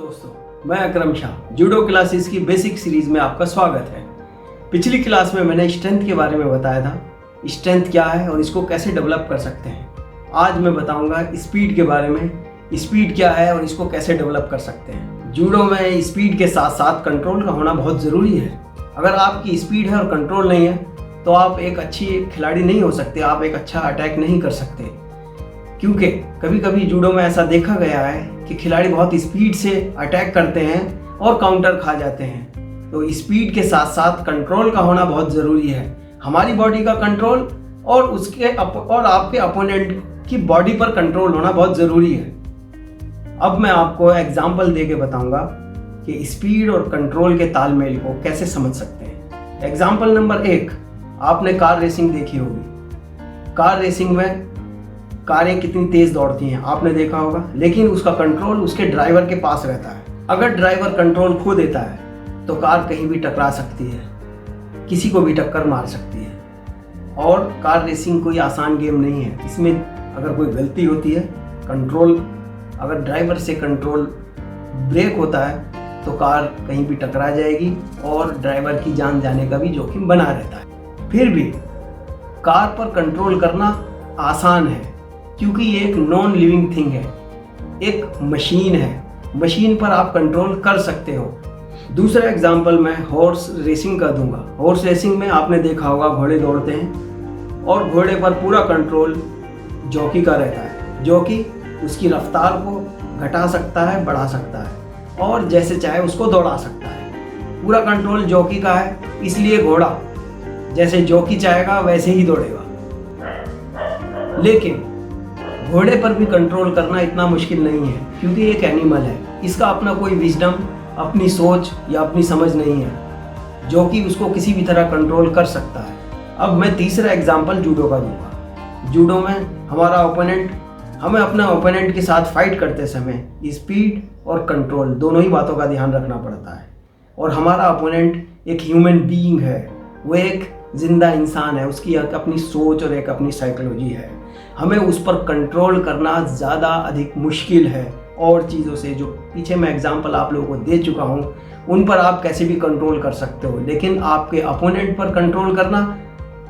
दोस्तों, मैं अकरम Shah. Judo classes की बेसिक सीरीज में आपका स्वागत है। पिछली क्लास में मैंने स्ट्रेंथ के बारे में बताया था। स्ट्रेंथ क्या है और इसको कैसे डेवलप कर सकते हैं। आज मैं बताऊंगा स्पीड के बारे में। स्पीड क्या है और इसको कैसे डेवलप कर सकते हैं। जूडो में स्पीड के साथ साथ कंट्रोल का होना बहुत ज़रूरी है। अगर आपकी स्पीड है और कंट्रोल नहीं है तो आप एक अच्छी खिलाड़ी नहीं हो सकते, आप एक अच्छा अटैक नहीं कर सकते। क्योंकि कभी कभी जूडो में ऐसा देखा गया है कि खिलाड़ी बहुत स्पीड से अटैक करते हैं और काउंटर खा जाते हैं। तो स्पीड के साथ साथ कंट्रोल का होना बहुत ज़रूरी है। हमारी बॉडी का कंट्रोल और और आपके अपोनेंट की बॉडी पर कंट्रोल होना बहुत ज़रूरी है। अब मैं आपको एग्जाम्पल दे के बताऊँगा कि स्पीड और कंट्रोल के तालमेल को कैसे समझ सकते हैं। एग्जाम्पल नंबर 1, आपने कार रेसिंग देखी होगी। कार रेसिंग में कारें कितनी तेज दौड़ती हैं आपने देखा होगा, लेकिन उसका कंट्रोल उसके ड्राइवर के पास रहता है। अगर ड्राइवर कंट्रोल खो देता है तो कार कहीं भी टकरा सकती है, किसी को भी टक्कर मार सकती है। और कार रेसिंग कोई आसान गेम नहीं है। इसमें अगर कोई गलती होती है, कंट्रोल अगर ड्राइवर से कंट्रोल ब्रेक होता है तो कार कहीं भी टकरा जाएगी और ड्राइवर की जान जाने का भी जोखिम बना रहता है। फिर भी कार पर कंट्रोल करना आसान है क्योंकि ये एक नॉन लिविंग थिंग है, एक मशीन है। मशीन पर आप कंट्रोल कर सकते हो। दूसरा एग्जांपल मैं हॉर्स रेसिंग का दूंगा। हॉर्स रेसिंग में आपने देखा होगा घोड़े दौड़ते हैं और घोड़े पर पूरा कंट्रोल जॉकी का रहता है। जॉकी उसकी रफ्तार को घटा सकता है, बढ़ा सकता है और जैसे चाहे उसको दौड़ा सकता है। पूरा कंट्रोल जॉकी का है, इसलिए घोड़ा जैसे जॉकी चाहेगा वैसे ही दौड़ेगा। लेकिन घोड़े पर भी कंट्रोल करना इतना मुश्किल नहीं है क्योंकि एक एनिमल है, इसका अपना कोई विजडम, अपनी सोच या अपनी समझ नहीं है जो कि उसको किसी भी तरह कंट्रोल कर सकता है। अब मैं तीसरा एग्जांपल जूडो का दूंगा। जूडो में हमें अपने ओपोनेंट के साथ फाइट करते समय स्पीड और कंट्रोल दोनों ही बातों का ध्यान रखना पड़ता है। और हमारा ओपोनेंट एक ह्यूमन बीइंग है, वो एक जिंदा इंसान है, उसकी एक अपनी सोच और एक अपनी साइकोलॉजी है। हमें उस पर कंट्रोल करना ज़्यादा अधिक मुश्किल है और चीज़ों से। जो पीछे मैं एग्जांपल आप लोगों को दे चुका हूँ उन पर आप कैसे भी कंट्रोल कर सकते हो, लेकिन आपके अपोनेंट पर कंट्रोल करना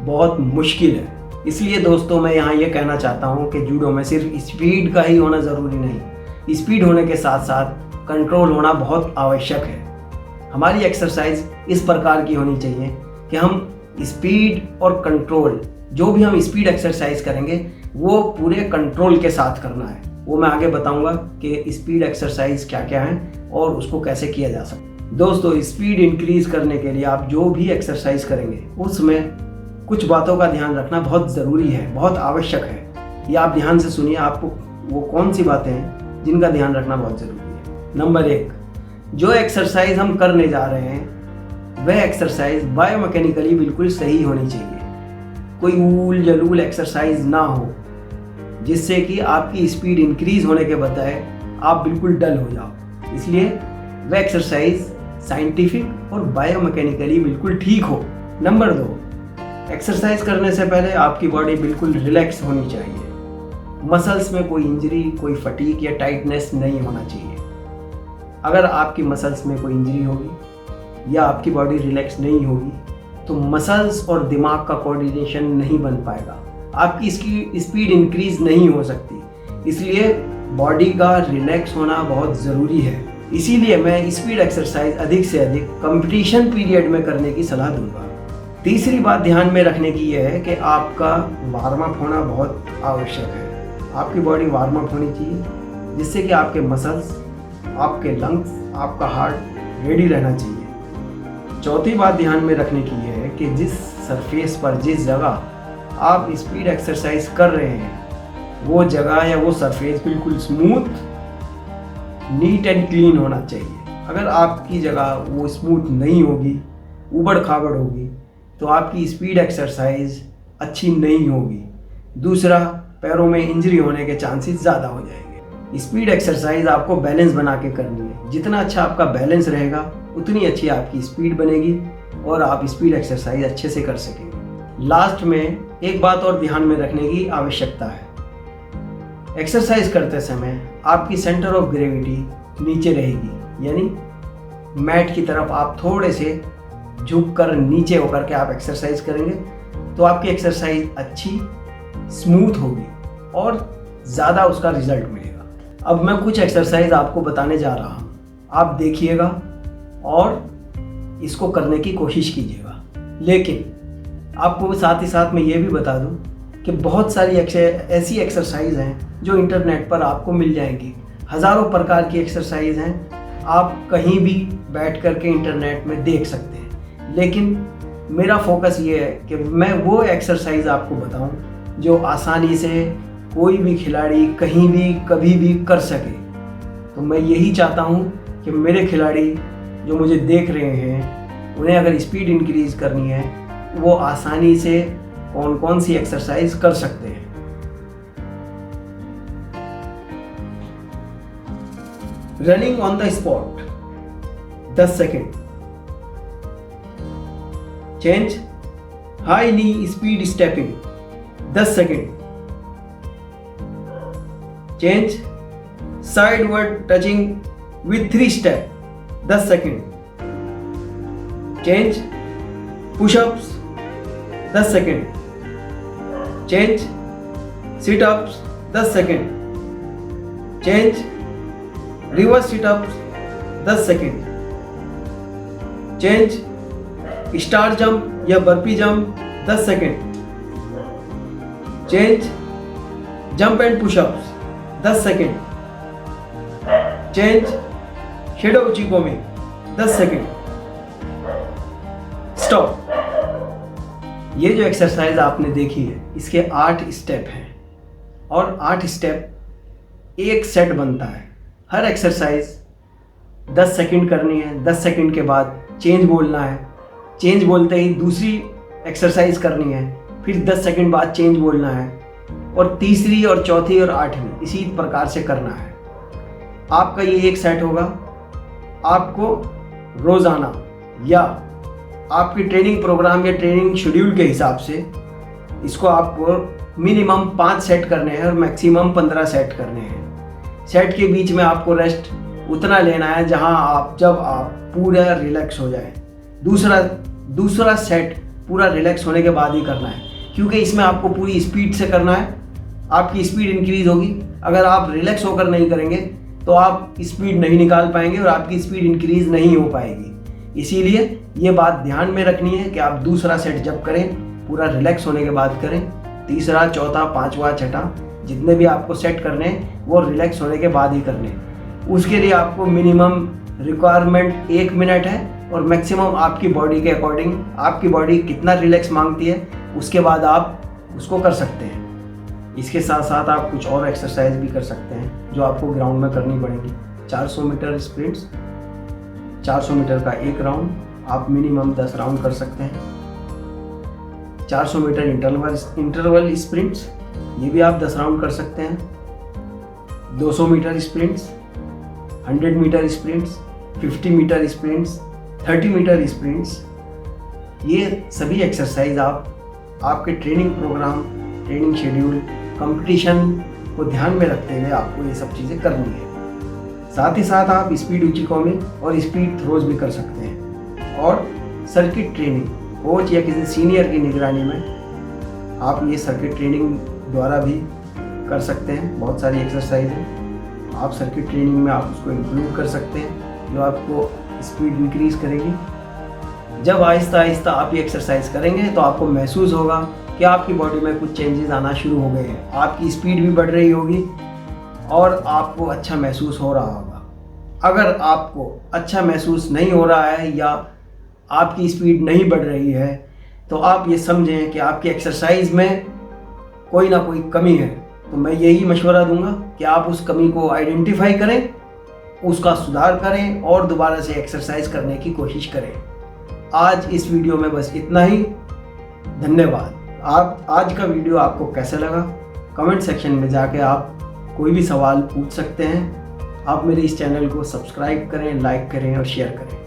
बहुत मुश्किल है। इसलिए दोस्तों मैं यहाँ ये कहना चाहता हूँ कि जूडो में सिर्फ स्पीड का ही होना ज़रूरी नहीं, स्पीड होने के साथ साथ कंट्रोल होना बहुत आवश्यक है। हमारी एक्सरसाइज इस प्रकार की होनी चाहिए कि हम स्पीड और कंट्रोल, जो भी हम स्पीड एक्सरसाइज करेंगे वो पूरे कंट्रोल के साथ करना है। वो मैं आगे बताऊंगा कि स्पीड एक्सरसाइज क्या क्या है और उसको कैसे किया जा सकता है। दोस्तों, स्पीड इंक्रीज करने के लिए आप जो भी एक्सरसाइज करेंगे उसमें कुछ बातों का ध्यान रखना बहुत ज़रूरी है, बहुत आवश्यक है। ये आप ध्यान से सुनिए, आपको वो कौन सी बातें हैं जिनका ध्यान रखना बहुत ज़रूरी है। नंबर 1, जो एक्सरसाइज हम करने जा रहे हैं वह एक्सरसाइज बायोमैकेनिकली बिल्कुल सही होनी चाहिए। कोई ऊल जलूल एक्सरसाइज ना हो जिससे कि आपकी स्पीड इंक्रीज होने के बजाय आप बिल्कुल डल हो जाओ। इसलिए वह एक्सरसाइज साइंटिफिक और बायोमैकेनिकली बिल्कुल ठीक हो। नंबर 2, एक्सरसाइज करने से पहले आपकी बॉडी बिल्कुल रिलैक्स होनी चाहिए। मसल्स में कोई इंजरी, कोई फटीग या टाइटनेस नहीं होना चाहिए। अगर आपकी मसल्स में कोई इंजरी होगी या आपकी बॉडी रिलैक्स नहीं होगी तो मसल्स और दिमाग का कोऑर्डिनेशन नहीं बन पाएगा, आपकी इसकी स्पीड इंक्रीज नहीं हो सकती। इसलिए बॉडी का रिलैक्स होना बहुत ज़रूरी है। इसीलिए मैं स्पीड एक्सरसाइज अधिक से अधिक कंपटीशन पीरियड में करने की सलाह दूंगा। तीसरी बात ध्यान में रखने की यह है कि आपका वार्म अप होना बहुत आवश्यक है। आपकी बॉडी वार्म अप होनी चाहिए जिससे कि आपके मसल्स, आपके लंग्स, आपका हार्ट रेडी रहना चाहिए। चौथी बात ध्यान में रखने की यह है कि जिस सरफेस पर, जिस जगह आप स्पीड एक्सरसाइज कर रहे हैं वो जगह या वो सरफेस बिल्कुल स्मूथ, नीट एंड क्लीन होना चाहिए। अगर आपकी जगह वो स्मूथ नहीं होगी, उबड़ खाबड़ होगी, तो आपकी स्पीड एक्सरसाइज अच्छी नहीं होगी। दूसरा, पैरों में इंजरी होने के चांसेस ज़्यादा हो जाएंगे। स्पीड एक्सरसाइज आपको बैलेंस बना के करनी है। जितना अच्छा आपका बैलेंस रहेगा उतनी अच्छी आपकी स्पीड बनेगी और आप स्पीड एक्सरसाइज अच्छे से कर सकेंगे। लास्ट में एक बात और ध्यान में रखने की आवश्यकता है। एक्सरसाइज करते समय आपकी सेंटर ऑफ ग्रेविटी नीचे रहेगी। यानी मैट की तरफ आप थोड़े से झुक कर नीचे होकर के आप एक्सरसाइज करेंगे तो आपकी एक्सरसाइज अच्छी स्मूथ होगी और ज़्यादा उसका रिजल्ट मिलेगा। अब मैं कुछ एक्सरसाइज आपको बताने जा रहा हूँ, आप देखिएगा और इसको करने की कोशिश कीजिएगा। लेकिन आपको साथ ही साथ मैं ये भी बता दूँ कि बहुत सारी ऐसी एक्सरसाइज हैं जो इंटरनेट पर आपको मिल जाएंगी। हज़ारों प्रकार की एक्सरसाइज हैं, आप कहीं भी बैठ कर के इंटरनेट में देख सकते हैं। लेकिन मेरा फोकस ये है कि मैं वो एक्सरसाइज आपको बताऊं जो आसानी से कोई भी खिलाड़ी कहीं भी कभी भी कर सके। तो मैं यही चाहता हूं कि मेरे खिलाड़ी जो मुझे देख रहे हैं उन्हें अगर स्पीड इंक्रीज़ करनी है वो आसानी से कौन कौन सी एक्सरसाइज कर सकते हैं। Running on the spot 10 second. Change high knee speed stepping 10 second. Change sideward touching with 3 step 10 second. Change pushups 10 second. Change situps 10 second. Change reverse situps 10 second. Change star jump या burpee jump 10 second. Change jump and pushups 10 second. Change shadow उचिकोमी 10 second. Stop. ये जो exercise आपने देखी है इसके 8 step हैं और 8 स्टेप एक सेट बनता है। हर एक्सरसाइज 10 सेकंड करनी है। 10 सेकंड के बाद चेंज बोलना है। चेंज बोलते ही दूसरी एक्सरसाइज करनी है, फिर 10 सेकंड बाद चेंज बोलना है और तीसरी और चौथी और 8वीं इसी प्रकार से करना है। आपका ये एक सेट होगा। आपको रोज़ाना या आपकी ट्रेनिंग प्रोग्राम या ट्रेनिंग शेड्यूल के हिसाब से इसको आपको मिनिमम 5 सेट करने हैं और मैक्सिमम 15 सेट करने हैं। सेट के बीच में आपको रेस्ट उतना लेना है जब आप पूरा रिलैक्स हो जाए। दूसरा सेट पूरा रिलैक्स होने के बाद ही करना है, क्योंकि इसमें आपको पूरी स्पीड से करना है। आपकी स्पीड इंक्रीज होगी। अगर आप रिलैक्स होकर नहीं करेंगे तो आप स्पीड नहीं निकाल पाएंगे और आपकी स्पीड इंक्रीज नहीं हो पाएगी। इसीलिए ये बात ध्यान में रखनी है कि आप दूसरा सेट जब करें पूरा रिलैक्स होने के बाद करें। तीसरा, चौथा, पांचवा, छठा जितने भी आपको सेट करने हैं वो रिलैक्स होने के बाद ही करने हैं। उसके लिए आपको मिनिमम रिक्वायरमेंट 1 मिनट है और मैक्सिमम आपकी बॉडी के अकॉर्डिंग आपकी बॉडी कितना रिलैक्स मांगती है उसके बाद आप उसको कर सकते हैं। इसके साथ साथ आप कुछ और एक्सरसाइज भी कर सकते हैं जो आपको ग्राउंड में करनी पड़ेगी। 400 मीटर स्प्रिंट्स, 400 मीटर का एक राउंड आप मिनिमम 10 राउंड कर सकते हैं। 400 मीटर इंटरवल स्प्रिंट्स ये भी आप 10 राउंड कर सकते हैं। 200 metre sprints, 100 metre sprints, 50 metre sprints, 30 metre sprints, ये सभी एक्सरसाइज आप आपके training programme, training schedule, competition को ध्यान में रखते हुए आपको ये सब चीज़ें करनी है। साथ ही साथ आप स्पीड उचिकोमी और स्पीड थ्रोज भी कर सकते हैं और सर्किट ट्रेनिंग कोच या किसी सीनियर की निगरानी में आप ये सर्किट ट्रेनिंग द्वारा भी कर सकते हैं। बहुत सारी एक्सरसाइज हैं, आप सर्किट ट्रेनिंग में आप उसको इंक्लूड कर सकते हैं जो आपको स्पीड इंक्रीज करेगी। जब आहिस्ता आहिस्ता आप ये एक्सरसाइज करेंगे तो आपको महसूस होगा कि आपकी बॉडी में कुछ चेंजेस आना शुरू हो गए हैं। आपकी स्पीड भी बढ़ रही होगी और आपको अच्छा महसूस हो रहा होगा। अगर आपको अच्छा महसूस नहीं हो रहा है या आपकी स्पीड नहीं बढ़ रही है तो आप ये समझें कि आपकी एक्सरसाइज में कोई ना कोई कमी है। तो मैं यही मशवरा दूंगा कि आप उस कमी को आइडेंटिफाई करें, उसका सुधार करें और दोबारा से एक्सरसाइज करने की कोशिश करें। आज इस वीडियो में बस इतना ही। धन्यवाद। आप आज का वीडियो आपको कैसा लगा कमेंट सेक्शन में जाके आप कोई भी सवाल पूछ सकते हैं। आप मेरे इस चैनल को सब्सक्राइब करें, लाइक करें और शेयर करें।